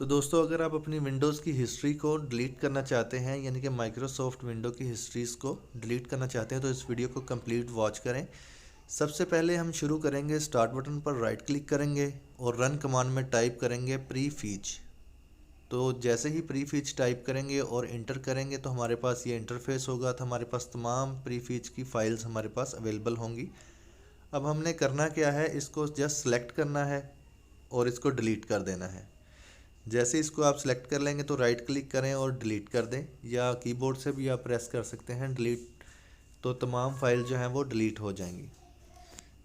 तो दोस्तों, अगर आप अपनी विंडोज़ की हिस्ट्री को डिलीट करना चाहते हैं, यानी कि माइक्रोसॉफ्ट विंडो की हिस्ट्रीज़ को डिलीट करना चाहते हैं, तो इस वीडियो को कंप्लीट वॉच करें। सबसे पहले हम शुरू करेंगे, स्टार्ट बटन पर राइट क्लिक करेंगे और रन कमांड में टाइप करेंगे प्रीफीच। तो जैसे ही प्रीफीच टाइप करेंगे और इंटर करेंगे तो हमारे पास ये इंटरफेस होगा। तो हमारे पास तमाम प्रीफीच की फ़ाइल्स हमारे पास अवेलेबल होंगी। अब हमने करना क्या है, इसको जस्ट सेलेक्ट करना है और इसको डिलीट कर देना है। जैसे इसको आप सेलेक्ट कर लेंगे तो राइट क्लिक करें और डिलीट कर दें, या कीबोर्ड से भी आप प्रेस कर सकते हैं डिलीट। तो तमाम फाइल जो हैं वो डिलीट हो जाएंगी।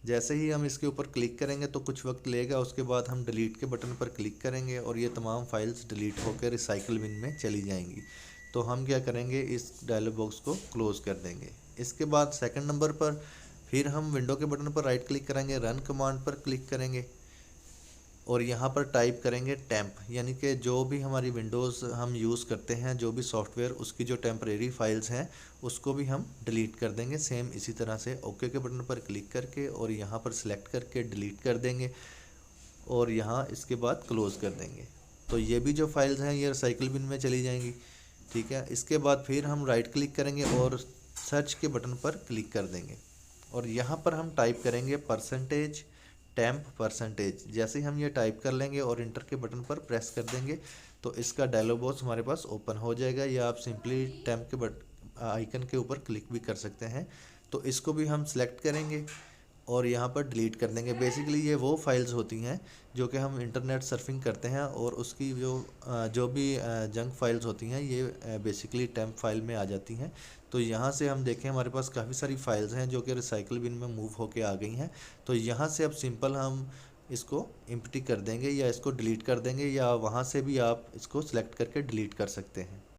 जैसे ही हम इसके ऊपर क्लिक करेंगे तो कुछ वक्त लेगा, उसके बाद हम डिलीट के बटन पर क्लिक करेंगे और ये तमाम फाइल्स डिलीट होकर रिसाइकिल बिन में चली जाएंगी। तो हम क्या करेंगे, इस डायलॉग बॉक्स को क्लोज़ कर देंगे। इसके बाद सेकंड नंबर पर फिर हम विंडो के बटन पर राइट क्लिक करेंगे, रन कमांड पर क्लिक करेंगे और यहाँ पर टाइप करेंगे टेम्प, यानी कि जो भी हमारी विंडोज़ हम यूज़ करते हैं, जो भी सॉफ्टवेयर, उसकी जो टेम्परेरी फाइल्स हैं उसको भी हम डिलीट कर देंगे। सेम इसी तरह से ओके के बटन पर क्लिक करके और यहाँ पर सिलेक्ट करके डिलीट कर देंगे और यहाँ इसके बाद क्लोज़ कर देंगे। तो ये भी जो फाइल्स हैं ये रिसाइकिल बिन में चली जाएंगी। ठीक है, इसके बाद फिर हम राइट क्लिक करेंगे और सर्च के बटन पर क्लिक कर देंगे और यहाँ पर हम टाइप करेंगे परसेंटेज टेम्प परसेंटेज। जैसे ही हम ये टाइप कर लेंगे और इंटर के बटन पर प्रेस कर देंगे तो इसका डायलॉग बॉक्स हमारे पास ओपन हो जाएगा, या आप सिंपली टेम्प के आइकन के ऊपर क्लिक भी कर सकते हैं। तो इसको भी हम सिलेक्ट करेंगे और यहाँ पर डिलीट कर देंगे। बेसिकली ये वो फाइल्स होती हैं जो कि हम इंटरनेट सर्फिंग करते हैं और उसकी जो भी जंक फाइल्स होती हैं ये बेसिकली टेम्प फाइल में आ जाती हैं। तो यहाँ से हम देखें हमारे पास काफ़ी सारी फाइल्स हैं जो कि रिसाइकिल बिन में मूव होके आ गई हैं। तो यहाँ से अब सिंपल हम इसको एम्प्टी कर देंगे या इसको डिलीट कर देंगे, या वहाँ से भी आप इसको सिलेक्ट करके डिलीट कर सकते हैं।